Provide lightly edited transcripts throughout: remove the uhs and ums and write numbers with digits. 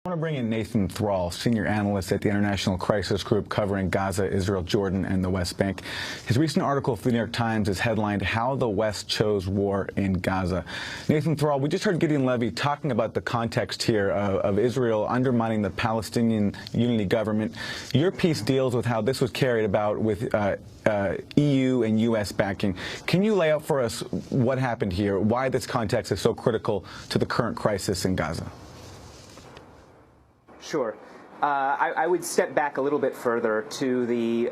I want to bring in Nathan Thrall, senior analyst at the International Crisis Group covering Gaza, Israel, Jordan, and the West Bank. His recent article for the New York Times is headlined, "How the West Chose War in Gaza." Nathan Thrall, we just heard Gideon Levy talking about the context here of Israel undermining the Palestinian Unity Government. Your piece deals with how this was carried about with EU and U.S. backing. Can you lay out for us what happened here, why this context is so critical to the current crisis in Gaza? Sure. I would step back a little bit further to the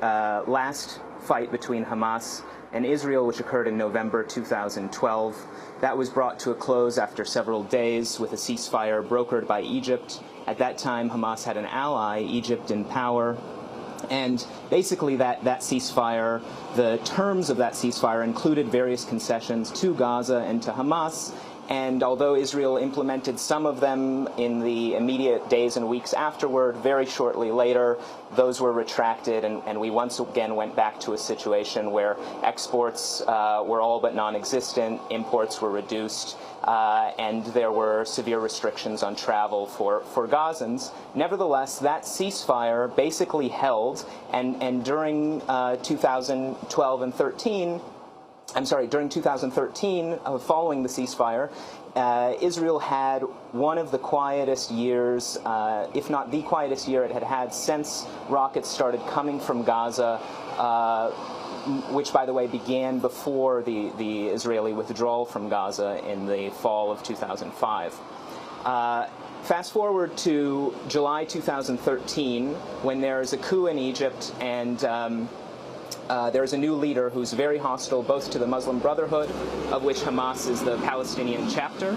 last fight between Hamas and Israel, which occurred in November 2012. That was brought to a close after several days with a ceasefire brokered by Egypt. At that time, Hamas had an ally, Egypt, in power. And basically that ceasefire, the terms of that ceasefire included various concessions to Gaza and to Hamas. And although Israel implemented some of them in the immediate days and weeks afterward, very shortly later, those were retracted, and we once again went back to a situation where exports were all but non-existent, imports were reduced, and there were severe restrictions on travel for Gazans. Nevertheless, that ceasefire basically held, and during 2012 and 13, during 2013, following the ceasefire, Israel had one of the quietest years, if not the quietest year it had had since rockets started coming from Gaza, which, by the way, began before the Israeli withdrawal from Gaza in the fall of 2005. Fast forward to July 2013, when there's a coup in Egypt, and there's a new leader who's very hostile both to the Muslim Brotherhood, of which Hamas is the Palestinian chapter,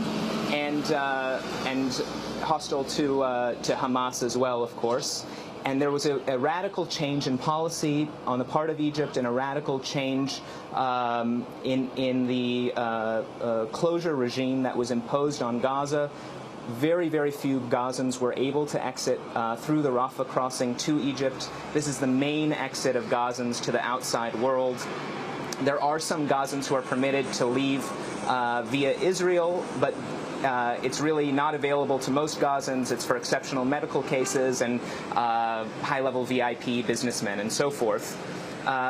and hostile to Hamas as well, of course. And there was a radical change in policy on the part of Egypt, and a radical change in the closure regime that was imposed on Gaza. Very, very few Gazans were able to exit through the Rafah crossing to Egypt. This is the main exit of Gazans to the outside world. There are some Gazans who are permitted to leave via Israel, but it's really not available to most Gazans. It's for exceptional medical cases and high-level VIP businessmen and so forth.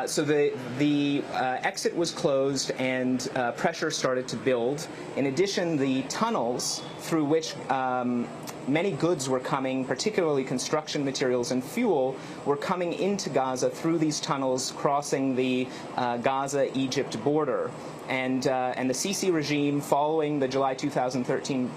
So the exit was closed, and pressure started to build. In addition, the tunnels through which many goods were coming, particularly construction materials and fuel, were coming into Gaza through these tunnels, crossing the Gaza-Egypt border. And the Sisi regime, following the July 2013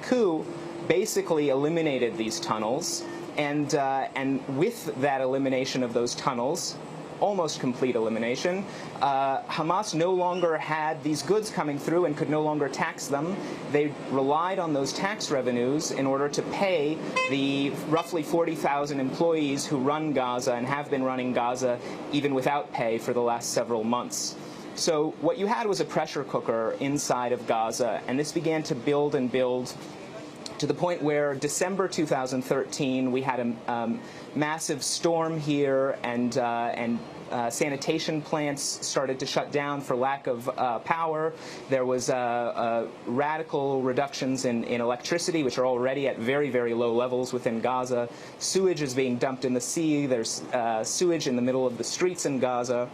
coup, basically eliminated these tunnels. And with that elimination of those tunnels, almost complete elimination, Hamas no longer had these goods coming through and could no longer tax them. They relied on those tax revenues in order to pay the roughly 40,000 employees who run Gaza and have been running Gaza even without pay for the last several months. So what you had was a pressure cooker inside of Gaza, and this began to build and build to the point where December 2013, we had a massive storm here, and sanitation plants started to shut down for lack of power. There was radical reductions in electricity, which are already at very, very low levels within Gaza. Sewage is being dumped in the sea. There's sewage in the middle of the streets in Gaza.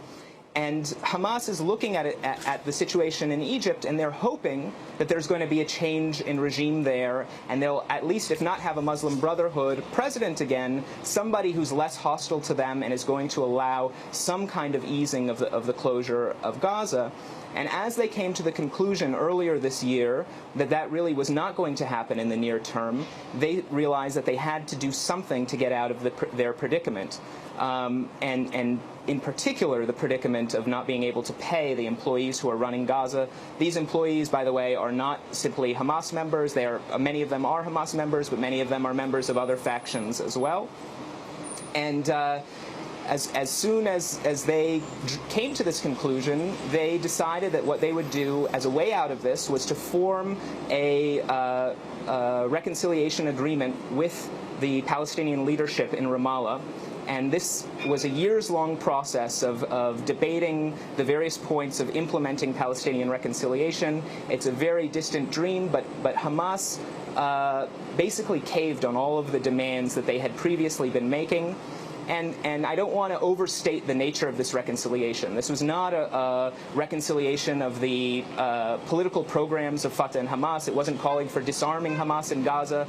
And Hamas is looking at the situation in Egypt, and they're hoping that there's going to be a change in regime there, and they'll at least, if not have a Muslim Brotherhood president again, somebody who's less hostile to them and is going to allow some kind of easing of the closure of Gaza. And as they came to the conclusion earlier this year that that really was not going to happen in the near term, they realized that they had to do something to get out of their predicament. And in particular, the predicament of not being able to pay the employees who are running Gaza. These employees, by the way, are not simply Hamas members. Many of them are Hamas members, but many of them are members of other factions as well. And as soon as they came to this conclusion, they decided that what they would do as a way out of this was to form a reconciliation agreement with the Palestinian leadership in Ramallah. And this was a years-long process of debating the various points of implementing Palestinian reconciliation. It's a very distant dream, but Hamas basically caved on all of the demands that they had previously been making. And I don't want to overstate the nature of this reconciliation. This was not a reconciliation of the political programs of Fatah and Hamas. It wasn't calling for disarming Hamas in Gaza.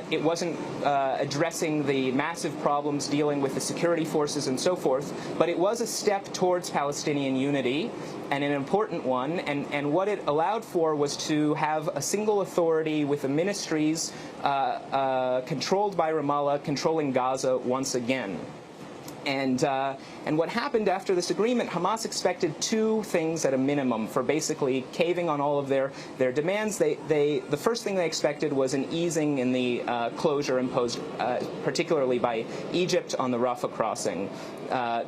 It wasn't addressing the massive problems dealing with the security forces and so forth. But it was a step towards Palestinian unity, and an important one. And what it allowed for was to have a single authority with the ministries controlled by Ramallah, controlling Gaza once again. And what happened after this agreement, Hamas expected two things at a minimum for basically caving on all of their demands. The first thing they expected was an easing in the closure imposed particularly by Egypt on the Rafah crossing.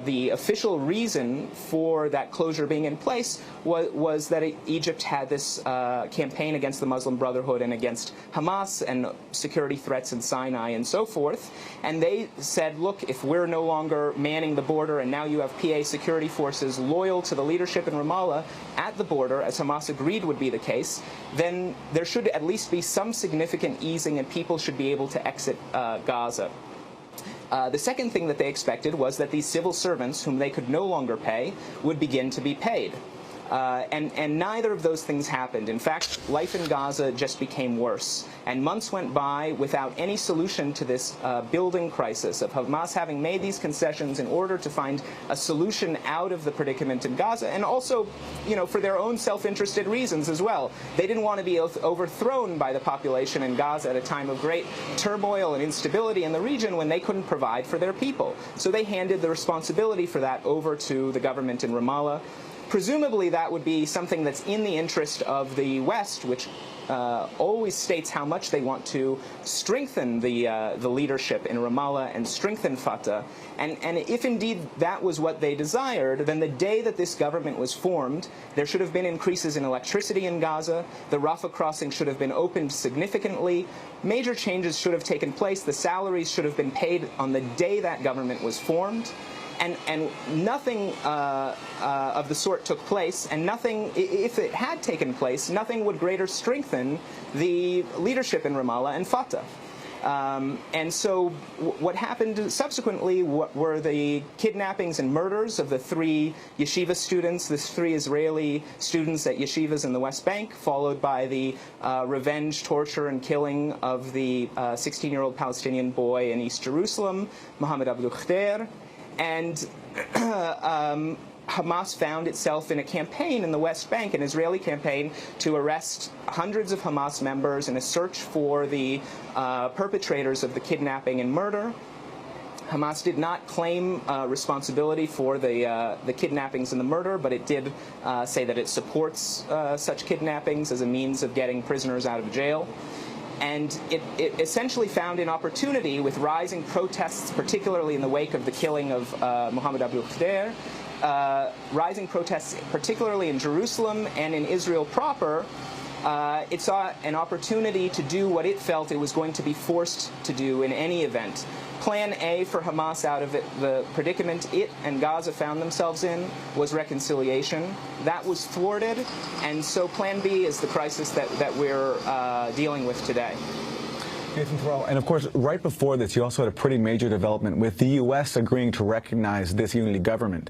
The official reason for that closure being in place was that Egypt had this campaign against the Muslim Brotherhood and against Hamas and security threats in Sinai and so forth. And they said, look, if we're no longer manning the border and now you have PA security forces loyal to the leadership in Ramallah at the border, as Hamas agreed would be the case, then there should at least be some significant easing and people should be able to exit Gaza. The second thing that they expected was that these civil servants, whom they could no longer pay, would begin to be paid. And neither of those things happened. In fact, life in Gaza just became worse. And months went by without any solution to this building crisis of Hamas having made these concessions in order to find a solution out of the predicament in Gaza, and also, you know, for their own self-interested reasons as well. They didn't want to be overthrown by the population in Gaza at a time of great turmoil and instability in the region when they couldn't provide for their people. So they handed the responsibility for that over to the government in Ramallah. Presumably that would be something that's in the interest of the West, which always states how much they want to strengthen the leadership in Ramallah and strengthen Fatah. And if indeed that was what they desired, then the day that this government was formed, there should have been increases in electricity in Gaza. The Rafah crossing should have been opened significantly. Major changes should have taken place. The salaries should have been paid on the day that government was formed. And nothing of the sort took place, and nothing, if it had taken place, nothing would greater strengthen the leadership in Ramallah and Fatah. And so what happened subsequently were the kidnappings and murders of the three yeshiva students, the three Israeli students at yeshivas in the West Bank, followed by the revenge, torture, and killing of the 16-year-old Palestinian boy in East Jerusalem, Mohammed Abdul Khader. And Hamas found itself in a campaign in the West Bank, an Israeli campaign, to arrest hundreds of Hamas members in a search for the perpetrators of the kidnapping and murder. Hamas did not claim responsibility for the kidnappings and the murder, but it did say that it supports such kidnappings as a means of getting prisoners out of jail. And it essentially found an opportunity with rising protests, particularly in the wake of the killing of Mohammed Abdul Khader, rising protests particularly in Jerusalem and in Israel proper. It saw an opportunity to do what it felt it was going to be forced to do in any event. Plan A for Hamas out of the predicament it and Gaza found themselves in was reconciliation. That was thwarted, and so Plan B is the crisis that we're dealing with today. Nathan Thrall, and of course, right before this, you also had a pretty major development with the U.S. agreeing to recognize this unity government,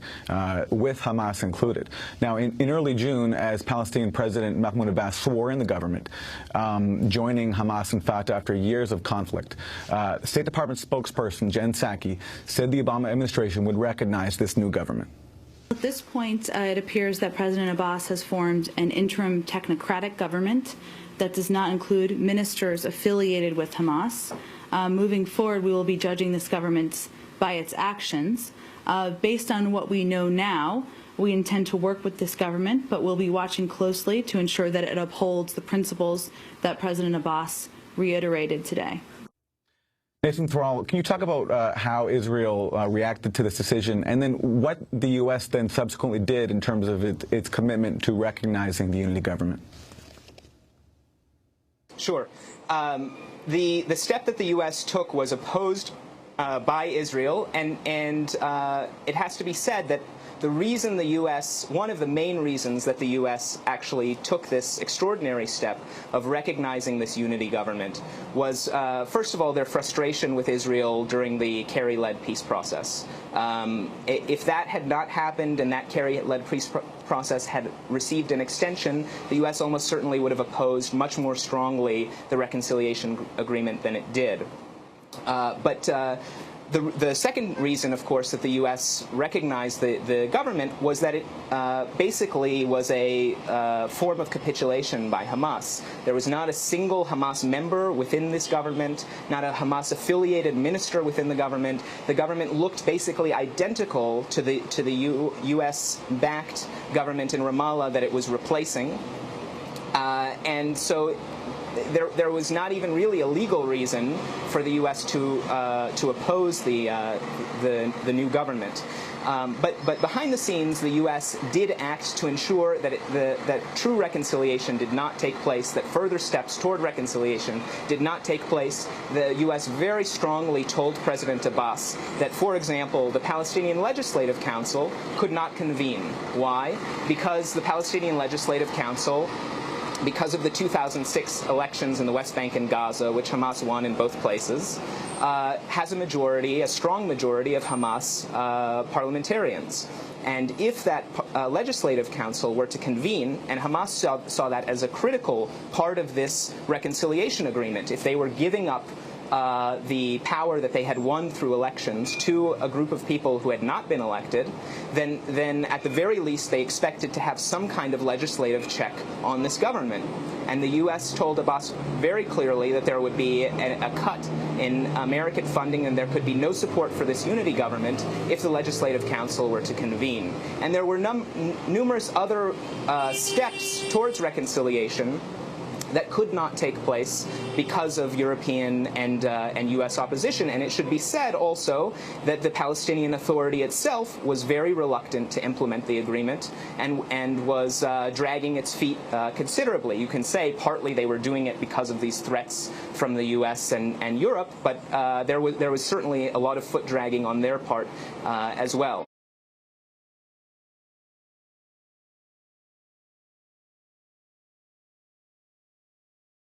with Hamas included. Now, in early June, as Palestinian President Mahmoud Abbas swore in the government, joining Hamas and Fatah after years of conflict, State Department spokesperson Jen Psaki said the Obama administration would recognize this new government. At this point, it appears that President Abbas has formed an interim technocratic government that does not include ministers affiliated with Hamas. Moving forward, we will be judging this government by its actions. Based on what we know now, we intend to work with this government, but we'll be watching closely to ensure that it upholds the principles that President Abbas reiterated today. Nathan Thrall, can you talk about how Israel reacted to this decision, and then what the U.S. then subsequently did in terms of its commitment to recognizing the unity government? Sure. The step that the U.S. took was opposed by Israel, and it has to be said that the reason the U.S., one of the main reasons that the U.S. actually took this extraordinary step of recognizing this unity government was, first of all, their frustration with Israel during the Kerry-led peace process. If that had not happened and that Kerry-led peace process had received an extension, the U.S. almost certainly would have opposed much more strongly the reconciliation agreement than it did. The second reason, of course, that the U.S. recognized the government was that it basically was a form of capitulation by Hamas. There was not a single Hamas member within this government, not a Hamas-affiliated minister within the government. The government looked basically identical to the U.S.-backed government in Ramallah that it was replacing. And so there was not even really a legal reason for the U.S. to oppose the new government. But behind the scenes, the U.S. did act to ensure that that true reconciliation did not take place, that further steps toward reconciliation did not take place. The U.S. very strongly told President Abbas that, for example, the Palestinian Legislative Council could not convene. Why? Because the Palestinian Legislative Council, because of the 2006 elections in the West Bank and Gaza, which Hamas won in both places, has a majority, a strong majority of Hamas parliamentarians. And if that legislative council were to convene, and Hamas saw that as a critical part of this reconciliation agreement, if they were giving up the power that they had won through elections to a group of people who had not been elected, then at the very least they expected to have some kind of legislative check on this government. And the U.S. told Abbas very clearly that there would be a cut in American funding and there could be no support for this unity government if the Legislative Council were to convene. And there were numerous other steps towards reconciliation that could not take place because of European and U.S. opposition. And it should be said also that the Palestinian Authority itself was very reluctant to implement the agreement and was dragging its feet considerably. You can say partly they were doing it because of these threats from the U.S. and Europe, but there was certainly a lot of foot dragging on their part as well.